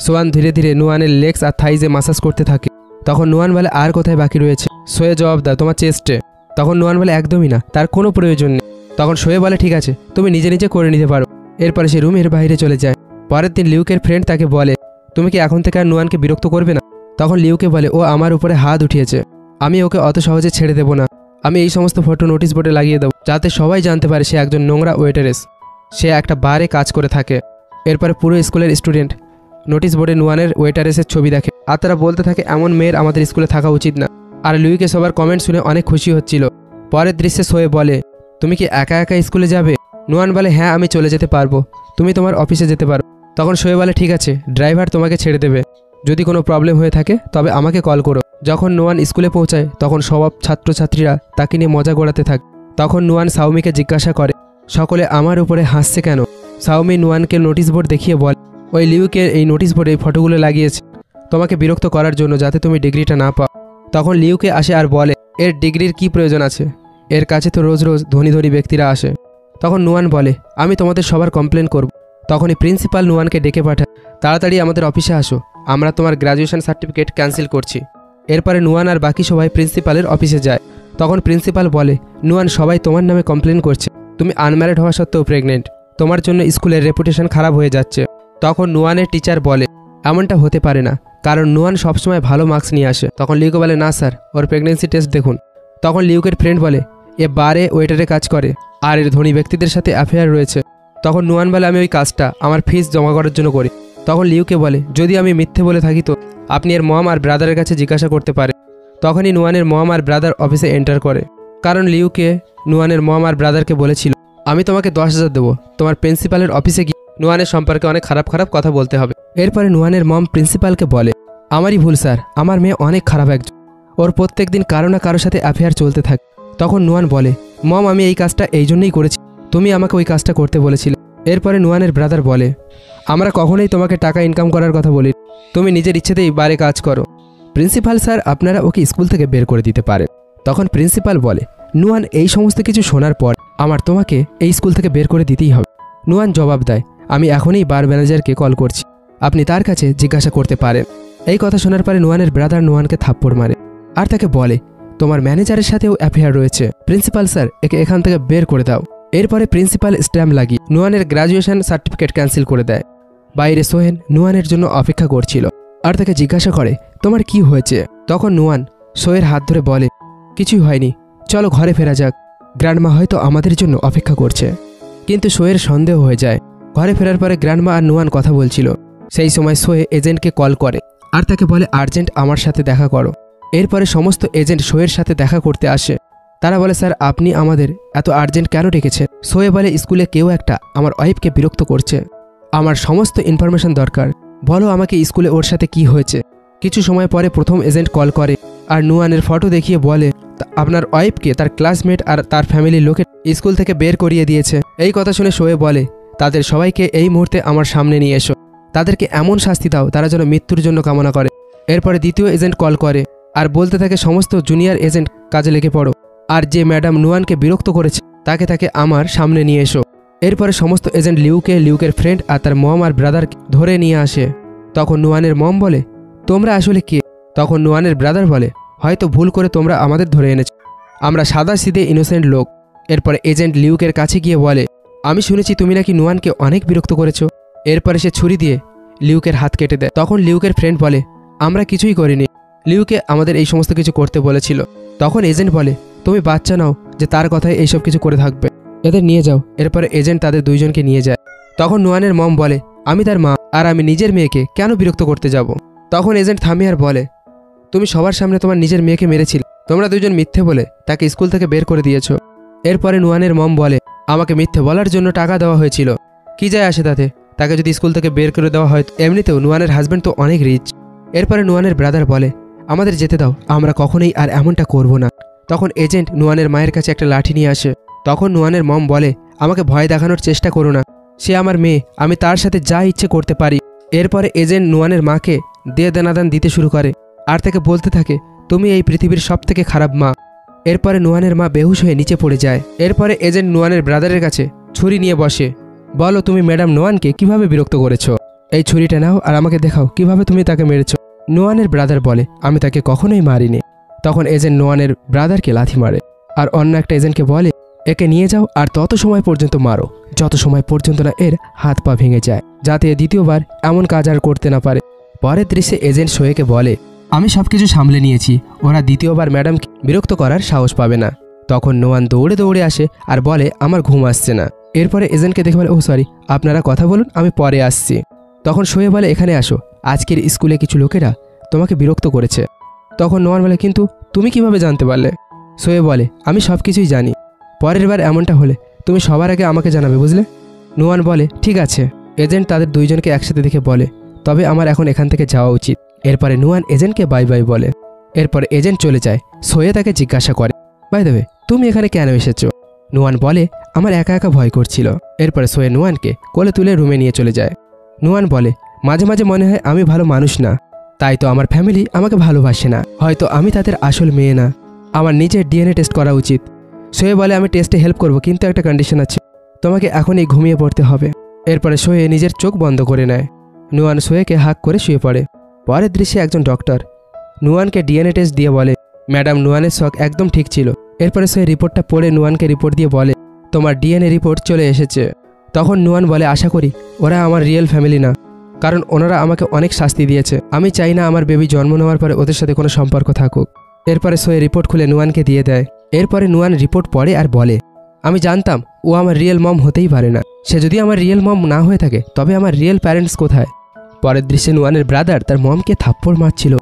সোয়ান ধীরে ধীরে নুয়ানের লেগস আর থাইজে ম্যাসাজ করতে থাকে। তখন নুয়ান বলে, আর কোথায় বাকি রয়েছে? সোয়ে জবাব দাও, তোমার চেস্টে। তখন নুয়ান বলে, একদমই না, তার কোনো প্রয়োজন নেই, তখন শোয়ে বলে ঠিক আছে, তুমি নিজে নিজে করে নিতে পারো। এরপরে সে রুমের বাইরে চলে যায়। পরের দিন লিউকের ফ্রেন্ড তাকে বলে, তুমি কি এখন থেকে আর নুয়ানকে বিরক্ত করবে না? তখন লিউকে বলে, ও আমার উপরে হাত উঠিয়েছে, আমি ওকে অত সহজে ছেড়ে দেবো না। আমি এই সমস্ত ফটো নোটিশ বোর্ডে লাগিয়ে দেবো, যাতে সবাই জানতে পারে সে একজন নোংরা ওয়েটারেস, সে একটা বারে কাজ করে থাকে। এরপরে পুরো স্কুলের স্টুডেন্ট নোটিশ বোর্ডে নুয়ানের ওয়েটারেসের ছবি দেখে, আর তারা বলতে থাকে এমন মেয়ের আমাদের স্কুলে থাকা উচিত না। আর লুইকে সবার কমেন্ট শুনে অনেক খুশি হচ্ছিল। পরের দৃশ্যে শোয়ে বলে, তুমি কি একা একা স্কুলে যাবে? নুয়ান বলে, হ্যাঁ আমি চলে যেতে পারবো, তুমি তোমার অফিসে যেতে পারো। তখন শোয়ে বলে, ঠিক আছে, ড্রাইভার তোমাকে ছেড়ে দেবে, যদি কোনো প্রবলেম হয়ে থাকে তবে আমাকে কল করো। যখন নুয়ান স্কুলে পৌঁছায় তখন সব ছাত্রছাত্রীরা তাকে নিয়ে মজা গড়াতে থাকে। তখন নুয়ান সাউমিকে জিজ্ঞাসা করে, সকলে আমার উপরে হাসছে কেন? সাউমি নুয়ানকে নোটিশ বোর্ড দেখিয়ে বলে, ওই লিউকে এই নোটিশ বোর্ডে এই ফটোগুলো লাগিয়েছে তোমাকে বিরক্ত করার জন্য, যাতে তুমি ডিগ্রিটা না পাও। তখন লিউকে আসে আর বলে, এর ডিগ্রির কি প্রয়োজন আছে, এর কাছে তো রোজ রোজ ধনী ধনী ব্যক্তিরা আসে। তখন নুয়ান বলে, আমি তোমাদের সবার কমপ্লেন করব। তখনই প্রিন্সিপাল নুয়ানকে ডেকে পাঠায়, তাড়াতাড়ি আমাদের অফিসে আসো, আমরা তোমার গ্র্যাজুয়েশন সার্টিফিকেট ক্যান্সেল করছি। এরপরে নুয়ান আর বাকি সবাই প্রিন্সিপালের অফিসে যায়। তখন প্রিন্সিপাল বলে, নুয়ান সবাই তোমার নামে কমপ্লেন করছে, তুমি আনম্যারিড হওয়া সত্ত্বেও প্রেগনেন্ট, তোমার জন্য স্কুলের রেপুটেশন খারাপ হয়ে যাচ্ছে। তখন নুয়ানের টিচার বলে, এমনটা হতে পারে না, কারণ নুয়ান সবসময় ভালো মার্কস নিয়ে আসে। তখন লিউকে বলে, না স্যার, ওর প্রেগনেন্সি টেস্ট দেখুন। তখন লিউকের ফ্রেন্ড বলে, এ বারে ওয়েটারে কাজ করে আর এর ধনী ব্যক্তিদের সাথে অ্যাফেয়ার রয়েছে। তখন নুয়ান বলে, আমি ওই কাজটা আমার ফিস জমা করার জন্য করি। তখন লিউকে বলে, যদি আমি মিথ্যে বলে থাকি তো আপনি এর মম আর ব্রাদারের কাছে জিজ্ঞাসা করতে পারে। তখনই নুয়ানের মম আর ব্রাদার অফিসে এন্টার করে, কারণ লিউকে নুয়ানের মম আর ব্রাদারকে বলেছিল, আমি তোমাকে 10,000 দেবো, তোমার প্রিন্সিপালের অফিসে গিয়ে নুয়ানের সম্পর্কে অনেক খারাপ খারাপ কথা বলতে হবে। এরপরে নুয়ানের মম প্রিন্সিপালকে বলে, আমারই ভুল স্যার, আমার মেয়ে অনেক খারাপ একজন, ওর প্রত্যেক দিন কারো না কারোর সাথে অ্যাফেয়ার চলতে থাকে। তখন নুয়ান বলে, মম আমি এই কাজটা এই জন্যই করেছি, তুমি আমাকে ওই কাজটা করতে বলেছিলে। এরপরে নুয়ানের ব্রাদার বলে, আমরা কখনোই তোমাকে টাকা ইনকাম করার কথা বলি, তুমি নিজের ইচ্ছেতেই বারে কাজ করো। প্রিন্সিপাল স্যার, আপনারা ওকে স্কুল থেকে বের করে দিতে পারেন। তখন প্রিন্সিপাল বলে, নুয়ান এই সমস্ত কিছু শোনার পর আমার তোমাকে এই স্কুল থেকে বের করে দিতেই হবে। নুয়ান জবাব দেয়, আমি এখনই বার ম্যানেজারকে কল করছি, আপনি তার কাছে জিজ্ঞাসা করতে পারেন। এই কথা শোনার পরে নুয়ানের ব্রাদার নুয়ানকে থাপ্পড় মারে আর তাকে বলে, তোমার ম্যানেজারের সাথেও অ্যাফেয়ার রয়েছে, প্রিন্সিপাল স্যার একে এখান থেকে বের করে দাও। এরপরে প্রিন্সিপাল স্ট্যাম্প লাগিয়ে নুয়ানের গ্র্যাজুয়েশন সার্টিফিকেট ক্যান্সেল করে দেয়। বাইরে সোহেন নুয়ানের জন্য অপেক্ষা করছিল আর তাকে জিজ্ঞাসা করে, তোমার কি হয়েছে? তখন নুয়ান সোয়ের হাত ধরে বলে, কিছুই হয়নি, চলো ঘরে ফেরা যাক, গ্র্যান্ডমা হয়তো আমাদের জন্য অপেক্ষা করছে। কিন্তু সোয়ের সন্দেহ হয়ে যায়। ঘরে ফেরার পরে গ্র্যান্ডমা আর নুয়ান কথা বলছিল। সেই সময় সোয়ে এজেন্টকে কল করে আর তাকে বলে, আর্জেন্ট আমার সাথে দেখা করো। এরপরে সমস্ত এজেন্ট সোয়ের সাথে দেখা করতে আসে। তারা বলে, স্যার আপনি আমাদের এত আর্জেন্ট কেন ডেকেছেন? সোয়ে বলে, স্কুলে কেউ একটা আমার ওয়াইফকে বিরক্ত করছে, আমার সমস্ত ইনফরমেশন দরকার, বলো আমাকে স্কুলে ওর সাথে কি হয়েছে। কিছু সময় পরে প্রথম এজেন্ট কল করে আর নুয়ানের ফটো দেখিয়ে বলে, আপনার ওয়াইফকে তার ক্লাসমেট আর তার ফ্যামিলির লোকে স্কুল থেকে বের করিয়ে দিয়েছে। এই কথা শুনে সোয়ে বলে, তাদের সবাইকে এই মুহূর্তে আমার সামনে নিয়ে এসো, তাদেরকে এমন শাস্তি দাও তারা যেন মৃত্যুর জন্য কামনা করে। এরপরে দ্বিতীয় এজেন্ট কল করে আর বলতে থাকে, সমস্ত জুনিয়র এজেন্ট কাজে লেগে পড়ো, আর যে ম্যাডাম নুয়ানকে বিরক্ত করেছে তাকে আমার সামনে নিয়ে এসো। এরপরে সমস্ত এজেন্ট লিউকের ফ্রেন্ড আর তার মম আর ব্রাদারকে ধরে নিয়ে আসে। তখন নুয়ানের মম বলে, তোমরা আসলে কে? তখন নুয়ানের ব্রাদার বলে, হয়তো ভুল করে তোমরা আমাদের ধরে এনেছ, আমরা সাদা সিধে ইনোসেন্ট লোক। এরপরে এজেন্ট লিউকের কাছে গিয়ে বলে, আমি শুনেছি তুমি নাকি নুয়ানকে অনেক বিরক্ত করেছো। এরপরে সে ছুরি দিয়ে লিউকের হাত কেটে দেয়। তখন লিউকের ফ্রেন্ড বলে, আমরা কিছুই করিনি, লিউকে আমাদের এই সমস্ত কিছু করতে বলেছিল। তখন এজেন্ট বলে, তুমি বাচ্চা নাও যে তার কথায় এইসব কিছু করে থাকবে, এদের নিয়ে যাও। এরপরে এজেন্ট তাদের দুইজনকে নিয়ে যায়। তখন নুয়ানের মম বলে, আমি তার মা আর আমি নিজের মেয়েকে কেন বিরক্ত করতে যাব? তখন এজেন্ট থামি আর বলে, তুমি সবার সামনে তোমার নিজের মেয়েকে মেরেছিলে, তোমরা দুজন মিথ্যে বলে তাকে স্কুল থেকে বের করে দিয়েছো। এরপরে নুয়ানের মম বলে, আমাকে মিথ্যে বলার জন্য টাকা দেওয়া হয়েছিল, কি যায় আসে তাতে, তাকে যদি স্কুল থেকে বের করে দেওয়া হয়, এমনিতেও নুয়ানের হাজব্যান্ড তো অনেক রিচ। এরপরে নুয়ানের ব্রাদার বলে, আমাদের যেতে দাও, আমরা কখনোই আর এমনটা করব না। তখন এজেন্ট নুয়ানের মায়ের কাছে একটা লাঠি নিয়ে আসে। তখন নুয়ানের মম বলে, আমাকে ভয় দেখানোর চেষ্টা করো না, সে আমার মেয়ে, আমি তার সাথে যা ইচ্ছে করতে পারি। এরপরে এজেন্ট নুয়ানের মাকে দেনাদান দিতে শুরু করে আর তাকে বলতে থাকে, তুমি এই পৃথিবীর সব থেকে খারাপ মা। এরপরে নুয়ানের মা বেহুশ হয়ে নিচে পড়ে যায়। এরপরে এজেন্ট নুয়ানের ব্রাদারের কাছে ছুরি নিয়ে বসে, বলো তুমি ম্যাডাম নুয়ানকে কিভাবে বিরক্ত করেছো, এই ছুরিটা নাও আর আমাকে দেখাও কিভাবে তুমি তাকে মেরেছো। নুয়ানের ব্রাদার বলে, আমি তাকে কখনোই মারিনি। তখন এজেন্ট নুয়ানের ব্রাদারকে লাথি মারে আর অন্য একটা এজেন্টকে বলে, একে নিয়ে যাও আর তত সময় পর্যন্ত মারো যত সময় পর্যন্ত না এর হাত পা ভেঙে যায়, যাতে দ্বিতীয়বার এমন কাজ আর করতে না পারে। পরের দৃশ্যে এজেন্ট সোহেকে বলে, আমি সবকিছু সামলে নিয়েছি, ওরা দ্বিতীয়বার ম্যাডাম বিরক্ত করার সাহস পাবে না। তখন নোয়ান দৌড়ে দৌড়ে আসে আর বলে, আমার ঘুম আসছে না। এরপরে এজেন্টকে দেখে বলে, ও সরি, আপনারা কথা বলুন, আমি পরে আসছি। তখন সোহে বলে, এখানে আসো, আজকের স্কুলে কিছু লোকেরা তোমাকে বিরক্ত করেছে। তখন নোয়ান বলে, কিন্তু তুমি কিভাবে জানতে পারলে? সোহে বলে, আমি সব কিছুই জানি, পরের বার এমনটা হলে তুমি সবার আগে আমাকে জানাবে, বুঝলে? নোয়ান বলে, ঠিক আছে। এজেন্ট তাদের দুইজনকে একসাথে দেখে বলে, তবে আমার এখন এখান থেকে যাওয়া উচিত। এরপরে নোয়ান এজেন্টকে বাই বাই বলে। এরপরে এজেন্ট চলে যায়। সোহে তাকে জিজ্ঞাসা করে, বাই দেবে তুমি এখানে কেন এসেছো? নোয়ান বলে, আমার একা একা ভয় করছিল। এরপরে সোহে নোয়ানকে কোলে তুলে রুমে নিয়ে চলে যায়। নোয়ান বলে, মাঝে মাঝে মনে হয় আমি ভালো মানুষ না, তাই তো আমার ফ্যামিলি আমাকে ভালোবাসে না, হয়তো আমি তাদের আসল মেয়ে না, আমার নিজের ডিএনএ টেস্ট করা উচিত। সোহে বলে, আমি টেস্টে হেল্প করব, কিন্তু একটা কন্ডিশন আছে, তোমাকে এখনই ঘুমিয়ে পড়তে হবে। এরপরে সোহে নিজের চোখ বন্ধ করে নেয়। নোয়ান সোহেকে হাক করে শুয়ে পড়ে। পরের দৃশ্যে একজন ডক্টর নোয়ানকে ডিএনএ টেস্ট দিয়ে বলে, ম্যাডাম নোয়ানের শখ একদম ঠিক ছিল। এরপরে সোহে রিপোর্টটা পড়ে নোয়ানকে রিপোর্ট দিয়ে বলে, তোমার ডিএনএ রিপোর্ট চলে এসেছে। তখন নোয়ান বলে, আশা করি ওরা আমার রিয়েল ফ্যামিলি না, কারণ ওনারা আমাকে অনেক শাস্তি দিয়েছে, আমি চাই না আমার বেবি জন্ম নেওয়ার পরে ওদের সাথে কোনো সম্পর্ক থাকুক। এরপরে সোহে রিপোর্ট খুলে নোয়ানকে দিয়ে দেয়। এরপরে নোয়ান রিপোর্ট পড়ে আর বলে, আমি জানতাম ও আমার রিয়েল মম হতেই পারে না, সে যদি আমার রিয়েল মম না হয়ে থাকে তবে আমার রিয়েল প্যারেন্টস কোথায়? পরের দৃশ্যে নোয়ানের ব্রাদার তার মমকে থাপ্পড় মারছিল।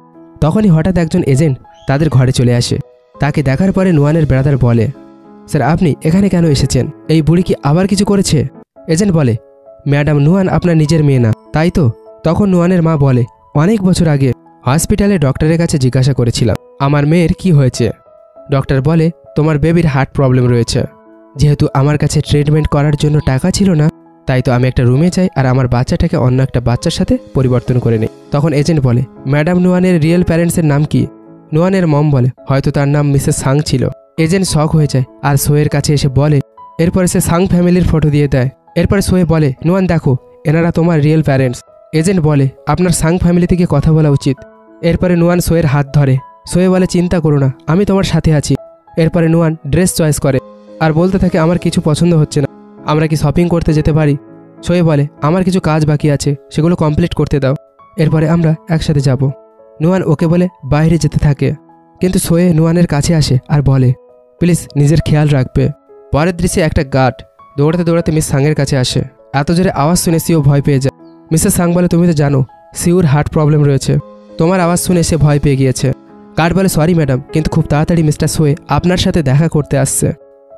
তখনই হঠাৎ একজন এজেন্ট তাদের ঘরে চলে আসে। তাকে দেখার পরে নোয়ানের ব্রাদার বলে, স্যার আপনি এখানে কেন এসেছেন? এই বুড়ি কি আবার কিছু করেছে? এজেন্ট বলে, ম্যাডাম নোয়ান আপনার নিজের মেয়ে না, তাই তো? তখন নোয়ানের মা বলে, অনেক বছর আগে হসপিটালে ডক্টরের কাছে জিজ্ঞাসা করেছিলাম আমার মেয়ের কি হয়েছে। ডক্টর বলে, তোমার বেবির হার্ট প্রবলেম রয়েছে। যেহেতু আমার কাছে ট্রিটমেন্ট করার জন্য টাকা ছিল না, তাই তো আমি একটা রুমে যাই আর আমার বাচ্চাটাকে অন্য একটা বাচ্চার সাথে পরিবর্তন করে নিই। তখন এজেন্ট বলে, ম্যাডাম নোয়ানের রিয়েল প্যারেন্টসের নাম কি? নোয়ানের মম বলে, হয়তো তার নাম মিসেস সাং ছিল। এজেন্ট শক হয়ে যায় আর সোহের কাছে এসে বলে, এরপরে সে সাং ফ্যামিলির ফটো দিয়ে দেয়। এরপরে সোহে বলে, নোয়ান দেখো, এনারা তোমার রিয়েল প্যারেন্টস। এজেন্ট বলে, আপনার সাং ফ্যামিলি থেকে কথা বলা উচিত। এরপরে নোয়ান সোহের হাত ধরে। সোহে বলে, চিন্তা করো না, আমি তোমার সাথে আছি। এরপরে নোয়ান ড্রেস চয়েস করে আর বলতে থাকে, আমার কিছু পছন্দ হচ্ছে না, আমরা কি শপিং করতে যেতে পারি? সোহে বলে, আমার কিছু কাজ বাকি আছে, সেগুলো কমপ্লিট করতে দাও, এরপরে আমরা একসাথে যাব। নোয়ান ওকে বলে বাইরে যেতে থাকে, কিন্তু সোহে নোয়ানের কাছে আসে আর বলে, প্লিজ নিজের খেয়াল রাখবে। পরের দৃশ্যে একটা গার্ড দৌড়াতে দৌড়াতে মিস সাংয়ের কাছে আসে। এত জোরে আওয়াজ শুনে সিও ভয় পেয়ে যায়। মিসেস সাং বলে, তুমি তো জানো সিউর হার্ট প্রবলেম রয়েছে, তোমার আওয়াজ শুনে সে ভয় পেয়ে গিয়েছে। গার্ড বলে, সরি ম্যাডাম, কিন্তু খুব তাড়াতাড়ি মিস্টার সোহে আপনার সাথে দেখা করতে আসছে।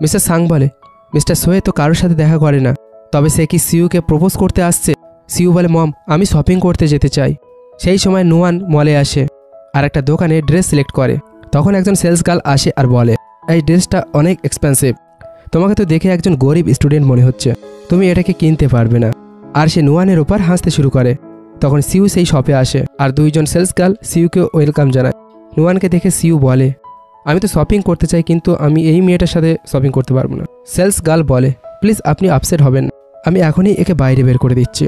মিসেস সাং বলে, মিস্টার সোহে তো কারোর সাথে দেখা করে না, তবে সে কি সিউকে প্রপোজ করতে আসছে? সিউ বলে, মম আমি শপিং করতে যেতে চাই। সেই সময় নোয়ান মলে আসে আর একটা দোকানে ড্রেস সিলেক্ট করে। তখন একজন সেলস গার্ল আসে আর বলে, এই ড্রেসটা অনেক এক্সপেন্সিভ, তোমাকে তো দেখে একজন গরিব স্টুডেন্ট মনে হচ্ছে, তুমি এটাকে কিনতে পারবে না। আর সে নোয়ানের ওপর হাসতে শুরু করে। তখন সিউ সেই শপে আসে আর দুইজন সেলস গার্ল সিউকে ওয়েলকাম জানায়। নোয়ানকে দেখে সিউ বলে, আমি তো শপিং করতে চাই, কিন্তু আমি এই মেয়েটার সাথে শপিং করতে পারবো না। সেলস গার্ল বলে, প্লিজ আপনি আপসেট হবেন না, আমি এখনই একে বাইরে বের করে দিচ্ছি।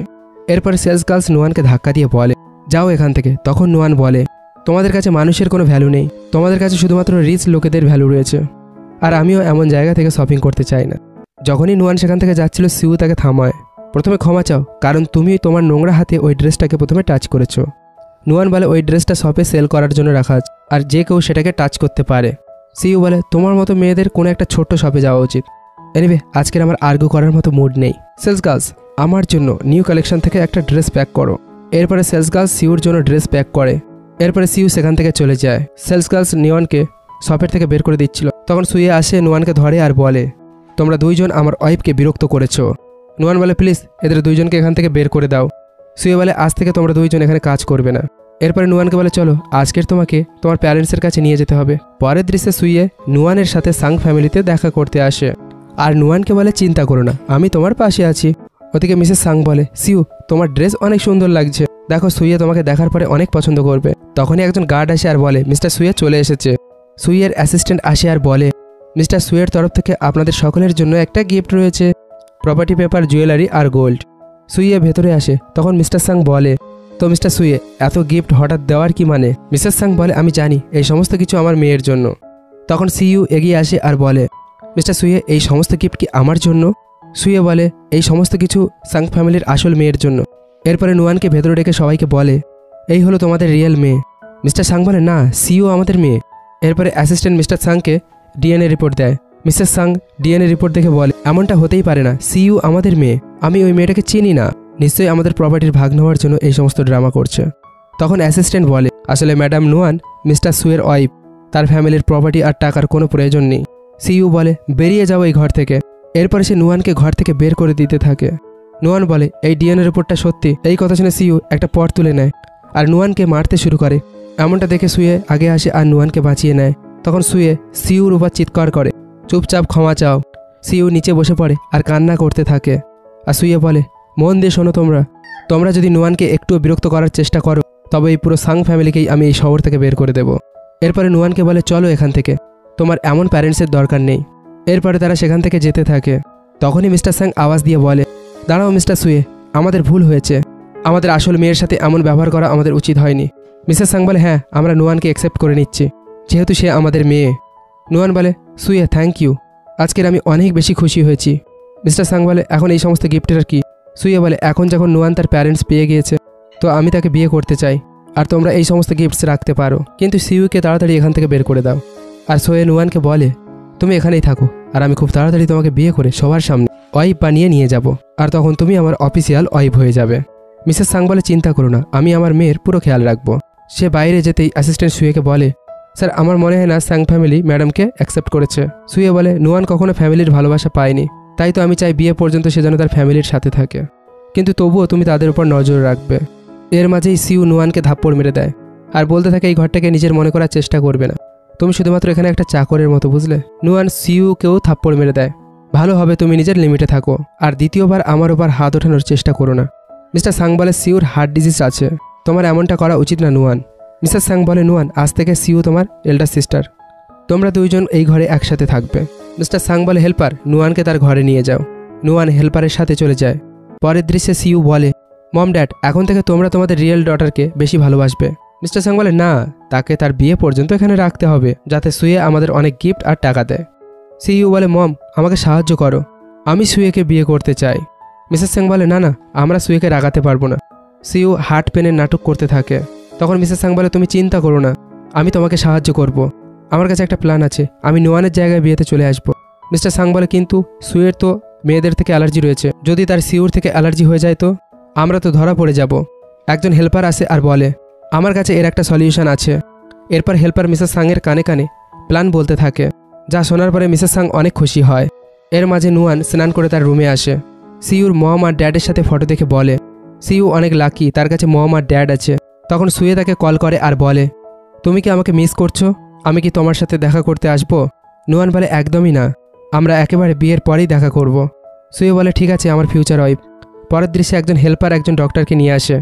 এরপরে সেলস গার্লস নোয়ানকে ধাক্কা দিয়ে বলে, যাও এখান থেকে। তখন নোয়ান বলে, তোমাদের কাছে মানুষের কোনো ভ্যালু নেই, তোমাদের কাছে শুধুমাত্র রিচ লোকেদের ভ্যালু রয়েছে, আর আমিও এমন জায়গা থেকে শপিং করতে চাই না। যখনই নোয়ান সেখান থেকে যাচ্ছিল, সিউ তাকে থামায়। প্রথমে ক্ষমা চাও, কারণ তুমি তোমার নোংরা হাতে ওই ড্রেসটাকে প্রথমে টাচ করেছো। নোয়ান বলে, ওই ড্রেসটা শপে সেল করার জন্য রাখা আছে, আর যে কেউ সেটাকে টাচ করতে পারে। সিউ বলে, তোমার মতো মেয়েদের কোনো একটা ছোট্ট শপে যাওয়া উচিত। এনিওয়ে, আজকের আমার আর্গু করার মতো মুড নেই। সেলস গার্লস, আমার জন্য নিউ কালেকশন থেকে একটা ড্রেস প্যাক করো। এরপরে সেলস গার্লস সিউর জন্য ড্রেস প্যাক করে। এরপরে সিউ সেখান থেকে চলে যায়। সেলস গার্লস নোয়ানকে শপের থেকে বের করে দিচ্ছিল। তখন সুয়ে আসে, নোয়ানকে ধরে আর বলে, তোমরা দুইজন আমার ওয়াইফকে বিরক্ত করেছো। নোয়ান বলে, প্লিজ এদের দুইজনকে এখান থেকে বের করে দাও। সুয়ে বলে, আজ থেকে তোমরা দুইজন এখানে কাজ করবে না। এরপরে নোয়ানকে বলে, চলো আজকের তোমাকে তোমার প্যারেন্টসের কাছে নিয়ে যেতে হবে। পরের দৃশ্যে সুয়ে নোয়ানের সাথে সাং ফ্যামিলিতে দেখা করতে আসে আর নোয়ানকে বলে, চিন্তা করো না, আমি তোমার পাশে আছি। ওদিকে মিসেস সাং বলে, সিউ তোমার ড্রেস অনেক সুন্দর লাগছে, দেখো সুইয়ে তোমাকে দেখার পরে অনেক পছন্দ করবে। তখনই একজন গার্ড আসে আর বলে, মিস্টার সুয়ে চলে এসেছে। সুইয়ের অ্যাসিস্ট্যান্ট আসে আর বলে, মিস্টার সুয়ের তরফ থেকে আপনাদের সকলের জন্য একটা গিফট রয়েছে, প্রপার্টি পেপার, জুয়েলারি আর গোল্ড। সুইয়ে ভেতরে আসে। তখন মিস্টার সাং বলে, তো মিস্টার সুয়ে এত গিফট হঠাৎ দেওয়ার কি মানে? মিসেস সাং বলে, আমি জানি এই সমস্ত কিছু আমার মেয়ের জন্য। তখন সিইউ এগিয়ে আসে আর বলে, মিস্টার সুয়ে, এই সমস্ত গিফট কি আমার জন্য? সুয়ে বলে, এই সমস্ত কিছু সাং ফ্যামিলির আসল মেয়ের জন্য। এরপরে নুয়ানকে ভেতরে ডেকে সবাইকে বলে, এই হলো তোমাদের রিয়েল মেয়ে। মিস্টার সাং বলে, না, সিও আমাদের মেয়ে। এরপরে অ্যাসিস্ট্যান্ট মিস্টার সাংকে ডিএনএ রিপোর্ট দেয়। মিস্টার সাং ডিএনএ রিপোর্ট দেখে বলে, এমনটা হতেই পারে না, সিইউ আমাদের মেয়ে। আমি ওই মেয়েটাকে চিনি না, নিশ্চয়ই আমাদের প্রপার্টির ভাগ নেওয়ার জন্য এই সমস্ত ড্রামা করছে। তখন অ্যাসিস্ট্যান্ট বলে, আসলে ম্যাডাম নুয়ান মিস্টার সুয়ের ওয়াইফ, তার ফ্যামিলির প্রপার্টি আর টাকার কোনো প্রয়োজন নেই। সিইউ বলে, বেরিয়ে যাও এই ঘর থেকে। এরপরে সে নুয়ানকে ঘর থেকে বের করে দিতে থাকে। নুয়ান বলে, এই ডিএনএ রিপোর্টটা সত্যি। এই কথা শুনে সিইউ একটা পট তুলে নেয় আর নুয়ানকে মারতে শুরু করে। এমনটা দেখে সুয়ে আগে আসে আর নুয়ানকে বাঁচিয়ে নেয়। তখন সুয়ে সিইউর উপর চিৎকার করে, চুপচাপ ক্ষমা চাও। সিইউ নিচে বসে পড়ে আর কান্না করতে থাকে। আর সুয়ে বলে, মন দিয়ে শোনো, তোমরা যদি নুয়ানকে একটু বিরক্ত করার চেষ্টা করো তবে এই পুরো সাং ফ্যামিলিকেই আমি এই শহর থেকে বের করে দেব। এরপরে নুয়ানকে বলে, চলো এখান থেকে, তোমার এমন প্যারেন্টসের দরকার নেই। এরপরে তারা সেখান থেকে যেতে থাকে। তখনই মিস্টার সাং আওয়াজ দিয়ে বলে, দাঁড়াও মিস্টার সুয়ে, আমাদের ভুল হয়েছে। আমাদের আসল মেয়ের সাথে এমন ব্যবহার করা আমাদের উচিত হয়নি। মিস্টার সাং বলে, হ্যাঁ, আমরা নুয়ানকে অ্যাকসেপ্ট করে নিচ্ছি, যেহেতু সে আমাদের মেয়ে। নুয়ান বলে, সুয়ে থ্যাংক ইউ, আজকের আমি অনেক বেশি খুশি হয়েছি। মিস্টার সাং বলে, এখন এই সমস্ত গিফটের আর কি? সুয়ে বলে, এখন যখন নুয়ান তার প্যারেন্টস পেয়ে গিয়েছে তো আমি তাকে বিয়ে করতে চাই, আর তোমরা এই সমস্ত গিফটস রাখতে পারো, কিন্তু সিইউকে তাড়াতাড়ি এখান থেকে বের করে দাও। আর সোয়ে নুয়ানকে বলে, তুমি এখানেই থাকো, আর আমি খুব তাড়াতাড়ি তোমাকে বিয়ে করে সবার সামনে ওয়াইফ বানিয়ে নিয়ে যাব, আর তখন তুমি আমার অফিসিয়াল ওয়াইফ হয়ে যাবে। মিসেস সাং বলে, চিন্তা করো না, আমি আমার মেয়ের পুরো খেয়াল রাখবো। সে বাইরে যেতেই অ্যাসিস্ট্যান্ট সুয়েকে বলে, স্যার, আমার মনে হয় না সাং ফ্যামিলি ম্যাডামকে অ্যাকসেপ্ট করেছে। সুয়ে বলে, নুয়ান কখনো ফ্যামিলির ভালোবাসা পায়নি, তাই তো আমি চাই বিয়ে পর্যন্ত সে যেন তার ফ্যামিলির সাথে থাকে, কিন্তু তবুও তুমি তাদের উপর নজর রাখবে। এর মাঝেই সিউ নুয়ানকে থাপ্পড় মেরে দেয় আর বলতে থাকে, এই ঘরটাকে নিজের মনে করার চেষ্টা করবে না, তুমি শুধুমাত্র এখানে একটা চাকরের মতো, বুঝলে? নুয়ান সিউকেও থাপ্পড় মেরে দেয়, ভালো হবে তুমি নিজের লিমিটে থাকো, আর দ্বিতীয়বার আমার উপর হাত ওঠানোর চেষ্টা করো না। মিস্টার সাং বলে, সিউর হার্ট ডিজিজ আছে, তোমার এমনটা করা উচিত না নুয়ান। মিস্টার সাং বলে, নুয়ান, আজ থেকে সিউ তোমার এল্ডার সিস্টার, তোমরা দুইজন এই ঘরে একসাথে থাকবে। মিস্টার সাং বলে, হেল্পার, নুয়ানকে তার ঘরে নিয়ে যাও। নুয়ান হেল্পারের সাথে চলে যায়। পরের দৃশ্যে সিউ বলে, মম ড্যাড, এখন থেকে তোমরা তোমাদের রিয়েল ডটারকে বেশি ভালোবাসবে। মিস্টার সাং বলে, না, তাকে তার বিয়ে পর্যন্ত এখানে রাখতে হবে, যাতে সুয়ে আমাদের অনেক গিফট আর টাকা দেয়। সিইউ বলে, মম, আমাকে সাহায্য করো, আমি সুয়েকে বিয়ে করতে চাই। মিসেস সাং বলে, না না, আমরা সুয়েকে রাগাতে পারবো না। সিইউ হার্ট পেনের নাটক করতে থাকে। তখন মিসেস সাং বলে, তুমি চিন্তা করো না, আমি তোমাকে সাহায্য করব, আমার কাছে একটা প্ল্যান আছে, আমি নুয়ানের জায়গায় বিয়েতে চলে আসব। মিস্টার সাং বলে, কিন্তু সুয়ের তো মেয়েদের থেকে অ্যালার্জি রয়েছে, যদি তার সিউর থেকে অ্যালার্জি হয়ে যায় তো আমরা তো ধরা পড়ে যাব। একজন হেল্পার আসে আর বলে, আমার কাছে এর একটা সলিউশন আছে। এরপর হেল্পার মিসেস সাংয়ের কানে কানে প্ল্যান বলতে থাকে, যা শোনার পরে মিসেস সাং অনেক খুশি হয়। এর মাঝে নুয়ান স্নান করে তার রুমে আসে। সিউর মম আর ড্যাডের সাথে ফটো দেখে বলে, সিউ অনেক লাকি, তার কাছে মম আর ড্যাড আছে। তখন সুয়ে তাকে কল করে আর বলে, তুমি কি আমাকে মিস করছো? আমি কি তোমার সাথে দেখা করতে আসবো? নুয়ান বলে, একদমই না, আমরা একেবারে বিয়ের পরেই দেখা করব। সুয়ে বলে, ঠিক আছে, আমার ফিউচার ওয়াইফ। পরের দৃশ্যে একজন হেল্পার একজন ডক্টরকে নিয়ে আসে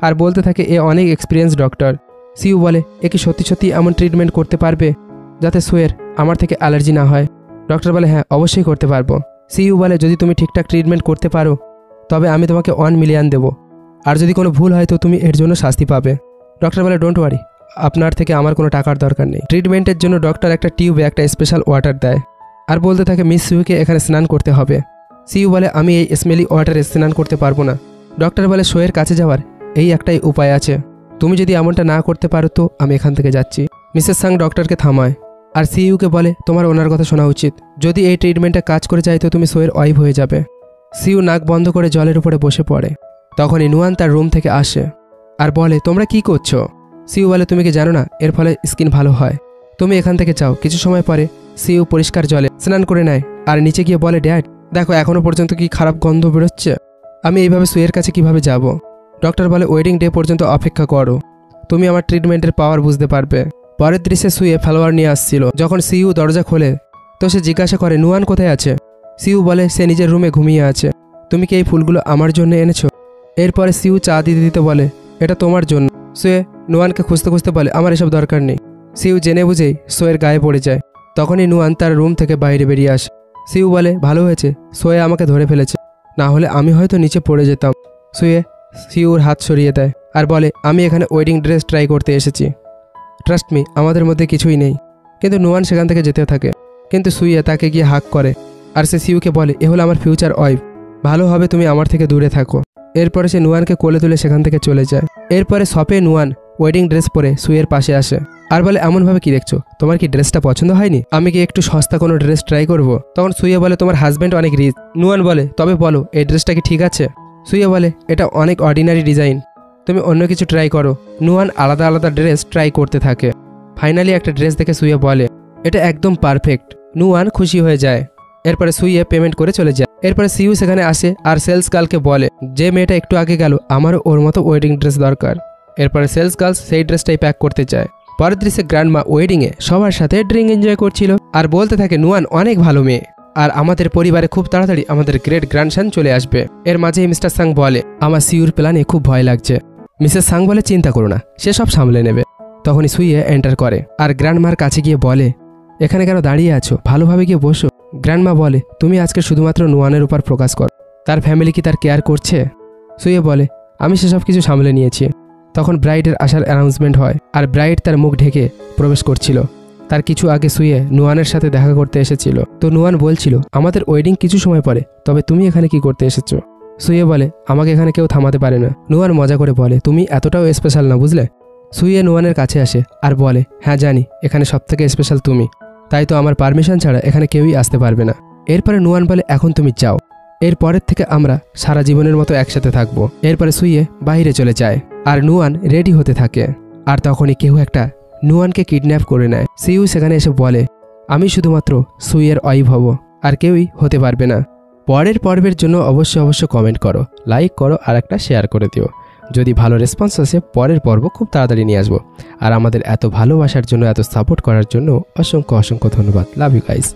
আর বলতে থাকে, এ অনেক এক্সপিরিয়েন্স ডক্টর। সিউ বলে, এ কি সত্যি সত্যি এমন ট্রিটমেন্ট করতে পারবে যাতে সুয়ের আমার থেকে অ্যালার্জি না হয়? ডক্টর বলে, হ্যাঁ, অবশ্যই করতে পারবো। সিইউ বলে, যদি তুমি ঠিকঠাক ট্রিটমেন্ট করতে পারো তবে আমি তোমাকে 1 মিলিয়ন দেবো, আর যদি কোনো ভুল হয় তো তুমি এর জন্য শাস্তি পাবে। ডক্টর বলে, ডোন্ট ওয়ারি, আপনার থেকে আমার কোনো টাকার দরকার নেই। ট্রিটমেন্টের জন্য ডক্টর একটা টিউবে একটা স্পেশাল ওয়াটার দেয় আর বলতে থাকে, মিস সিউকে এখানে স্নান করতে হবে। সিইউ বলে, আমি এই স্মেলি ওয়াটারে স্নান করতে পারবো না। ডক্টর বলে, শোয়ের কাছে যাওয়ার এই একটাই উপায় আছে, তুমি যদি এমনটা না করতে পারো তো আমি এখান থেকে যাচ্ছি। মিসেস সাং ডক্টরকে থামায় আর সিইউকে বলে, তোমার ওনার কথা শোনা উচিত, যদি এই ট্রিটমেন্টটা কাজ করে যায় তো তুমি সোয়ের ওয়াইফ হয়ে যাবে। সিইউ নাক বন্ধ করে জলের উপরে বসে পড়ে। তখনই নুয়ান তার রুম থেকে আসে আর বলে, তোমরা কি করছো? সিইউ বলে, তুমি কি জানো না এর ফলে স্কিন ভালো হয়, তুমি এখান থেকে যাও। কিছু সময় পরে সিইউ পরিষ্কার জলে স্নান করে নেয় আর নিচে গিয়ে বলে, ড্যাড, দেখো এখনো পর্যন্ত কি খারাপ গন্ধ বেরোচ্ছে, আমি এইভাবে সুয়ের কাছে কিভাবে যাব? ডক্টর বলে, ওয়েডিং ডে পর্যন্ত অপেক্ষা করো, তুমি আমার ট্রিটমেন্টের পাওয়ার বুঝতে পারবে। পরের দৃশ্যে সুয়ে ফ্লাওয়ার নিয়ে আসছিল। যখন সিইউ দরজা খোলে তো সে জিজ্ঞাসা করে, নুয়ান কোথায় আছে? সিইউ বলে, সে নিজের রুমে ঘুমিয়ে আছে, তুমি কি এই ফুলগুলো আমার জন্য এনেছো? এরপরে সিইউ চা দিতে দিতে বলে, এটা তোমার জন্য। সুয়ে নুয়ানকে খুঁজতে খুঁজতে বলে, আমার এসব দরকার নেই। সিইউ জেনে বুঝেই সোয়ের গায়ে পড়ে যায়। তখনই নুয়ান তার রুম থেকে বাইরে বেরিয়ে আসে। সিইউ বলে, ভালো হয়েছে সোয়ে আমাকে ধরে ফেলেছে, না হলে আমি হয়তো নিচে পড়ে যেতাম। সুয়ে সিইউর হাত সরিয়ে দেয় আর বলে, আমি এখানে ওয়েডিং ড্রেস ট্রাই করতে এসেছি, ট্রাস্ট মি, আমাদের মধ্যে কিছুই নেই। কিন্তু নুয়ান সেখান থেকে যেতে থাকে কিন্তু সুইয়া তাকে গিয়ে হাক করে আর সে সিউকে বলে এ হলো আমার ফিউচার ওয়াইফ, ভালো হবে তুমি আমার থেকে দূরে থাকো। এরপরে সে নুয়ানকে কোলে তুলে সেখান থেকে চলে যায়। এরপরে শপে নুয়ান ওয়েডিং ড্রেস পরে সুইয়ের পাশে আসে আর বলে এমনভাবে কি দেখছো, তোমার কি ড্রেসটা পছন্দ হয়নি? আমি কি একটু সস্তা কোনো ড্রেস ট্রাই করব? তখন সুইয়া বলে তোমার হাজব্যান্ড অনেক রিচ। নুয়ান বলে তবে বলো এই ড্রেসটা কি ঠিক আছে? সুইয়া বলে এটা অনেক অর্ডিনারি ডিজাইন, তুমি অন্য কিছু ট্রাই করো। নুয়ান আলাদা আলাদা ড্রেস ট্রাই করতে থাকে। ফাইনালি একটা ড্রেস দেখে সুইয়া বলে এটা একদম পারফেক্ট। নুয়ান খুশি হয়ে যায়। এরপরে সুইয়া পেমেন্ট করে চলে যায়। এরপরে সিউ সেখানে আসে আর সেলস গার্লকে বলে যে মেয়েটা একটু আগে গেল আমারও ওর মতো ওয়েডিং ড্রেস দরকার। এরপরে সেলস গার্ল সেই ড্রেসটাই প্যাক করতে চায়। পরের দৃশ্যে গ্র্যান্ডমা ওয়েডিংয়ে সবার সাথে ড্রিঙ্ক এনজয় করছিল আর বলতে থাকে নুয়ান অনেক ভালো মেয়ে আর আমাদের পরিবারে খুব তাড়াতাড়ি আমাদের গ্রেট গ্র্যান্ডসন চলে আসবে। এর মাঝে মিস্টার সাং বলে আমার সিউর প্ল্যানে খুব ভয় লাগছে। মিসেস সাং বলে চিন্তা করো না, সে সব সামলে নেবে। তখনই সুইয়ে এন্টার করে আর গ্র্যান্ডমার কাছে গিয়ে বলে এখানে কেন দাঁড়িয়ে আছো, ভালোভাবে গিয়ে বসো। গ্র্যান্ডমা বলে তুমি আজকে শুধুমাত্র নুয়ানের উপর ফোকাস কর, তার ফ্যামিলি কি তার কেয়ার করছে? সুইয়ে বলে আমি সেসব কিছু সামলে নিয়েছি। তখন ব্রাইডের আসার অ্যানাউন্সমেন্ট হয় আর ব্রাইড তার মুখ ঢেকে প্রবেশ করছিল। তার কিছু আগে সুইয়ে নুয়ানের সাথে দেখা করতে এসেছিল। তো নুয়ান বলছিল আমাদের ওয়েডিং কিছু সময় পরে, তবে তুমি এখানে কি করতে এসেছো? সুইয়ে বলে আমাকে এখানে কেউ থামাতে পারে না। নুয়ান মজা করে বলে তুমি এতটাও স্পেশাল না, বুঝলে? সুইয়ে নুয়ানের কাছে আসে আর বলে হ্যাঁ জানি, এখানে সবথেকে স্পেশাল তুমি, তাই তো আমার পারমিশন ছাড়া এখানে কেউই আসতে পারবে না। এরপরে নুয়ান বলে এখন তুমি যাও, এরপরের থেকে আমরা সারা জীবনের মতো একসাথে থাকবো। এরপরে সুইয়ে বাইরে চলে যায় আর নুয়ান রেডি হতে থাকে। আর তখনই কেউ একটা নুয়ানকে কিডন্যাপ করে নেয়। সিউ সেখানে এসে বলে আমি শুধুমাত্র সুইয়ের ওয়াইফ হব, আর কেউই হতে পারবে না। পরের পর্বের জন্য অবশ্যই কমেন্ট করো, লাইক করো আর একটা শেয়ার করে দিও। যদি ভালো রেসপন্স আসে পরের পর্ব খুব তাড়াতাড়ি নিয়ে আসবো। আর আমাদের এত ভালোবাসার জন্য, এত সাপোর্ট করার জন্য অসংখ্য ধন্যবাদ। Love you guys.